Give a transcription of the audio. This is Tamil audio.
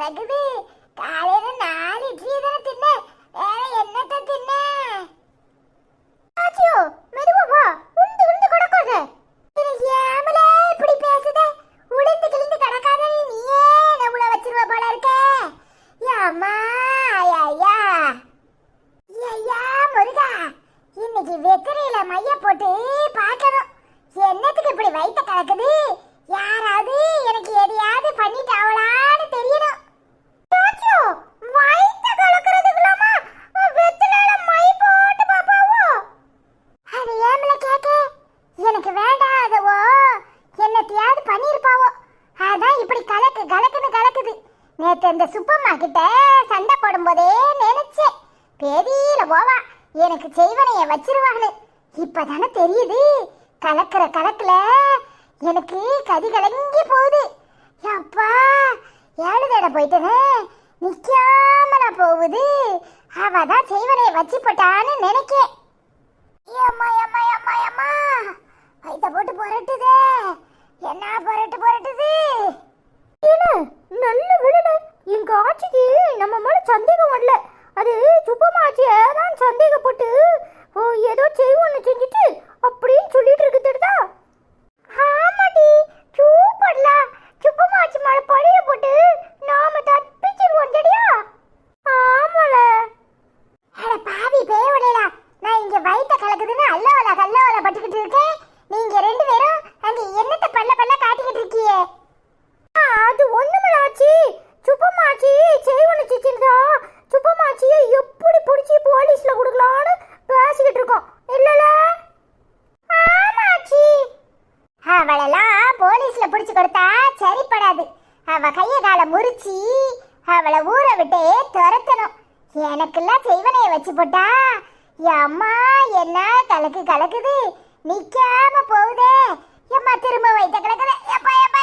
கலக்குது. காலையில 4 இட்லி தானே தின்னேன், வேற என்னத்த தின்னேன்? ஆச்சியோ மெதுவா வா, உண்டு உண்டு கிடக்காத. ஏமல இப்படி பேசுத? உளுந்து கிழிந்து கிடக்காத, நீயே நம்மள வச்சிருவ போல இருக்க. அம்மா ஐயா ஐயா முருகா, இன்னைக்கு வெத்தரையில மைய போட்டு பார்க்கணும். என்னத்துக்கு இப்படி வயித்த கலக்குது? யாராவது எனக்கு எதையாவது பண்ணிட்டாவளான்னு தெரியணும். வயித்த கலக்குறதுக்குலாமா வெத்தரையில மை போட்டு பாப்பாவோ? அது ஏமல கேக்க? எனக்கு வேண்டாதவோ என்னத்தையாவது பண்ணிருப்பாவோ, அதான் இப்படி கலக்கு கலக்குன்னு கலக்குது. நேத்து இந்த சுப்பம்மா கிட்ட சண்டை போடும்போதே நினைச்சேன், பெரியல போவா எனக்கு செய்வனைய வச்சிருவான்னு. இப்பதானே தெரியுது, கலக்கிற கலக்குல எனக்கு கதி கலங்கி போகுது. அப்பா 7 தடவை போயிட்டேனே, நிக்காமல போகுது. அவதான் செய்வனைய வச்சு போட்டான்னு நினைக்கேன். அம்மா அம்மா அம்மா அம்மா வயித்த போட்டு புரட்டுதே, என்ன புரட்டுது? நல்ல விடல, எங்க ஆட்சிக்கு நம்ம மேல சந்தேகம் வரல. அது சுப்பம்மா ஆட்சியை தான் சந்தேகப்பட்டு ஏதோ செய்வோன்னு செஞ்சுட்டு அப்படின்னு சொல்லிட்டு இருக்குதுடா. ஆமாடி, சூப்பர்ல. சுப்பம்மா ஆட்சி மேல பழைய போட்டு நாம தப்பிச்சிருவோம் சரியா? ஆமால. அட பாவி பேவடேடா, நான் இங்க வயித்த கலக்குதுன்னு அல்லவல பட்டுக்கிட்டு இருக்கேன். நீங்க 2 பேரும் அங்க என்னத்த பல்ல காட்டிக்கிட்டு இருக்கீங்க? அது ஒண்ணுமில்ல ஆச்சி, சுப்பம்மா ஆச்சி செய்வோன்னு செஞ்சிருந்தா சுப்பம்மா ஆச்சியை எப்படி பிடிச்சி போலீஸ்ல கொடுக்கலான்னு பேசிக்கிட்டு இருக்கோம் இல்லல? ஆமாச்சி, அவளெல்லாம் போலீஸ்ல பிடிச்சு கொடுத்தா சரிப்படாது. அவ கைய கால முறிச்சி அவளை ஊரை விட்டே துரத்தணும். எனக்கெல்லாம் செய்வனைய வச்சு போட்டா அம்மா என்ன கலக்குது, நிக்காம போகுதே. எம்மா திரும்ப வைத்த கிடக்குது. எப்பா எப்பா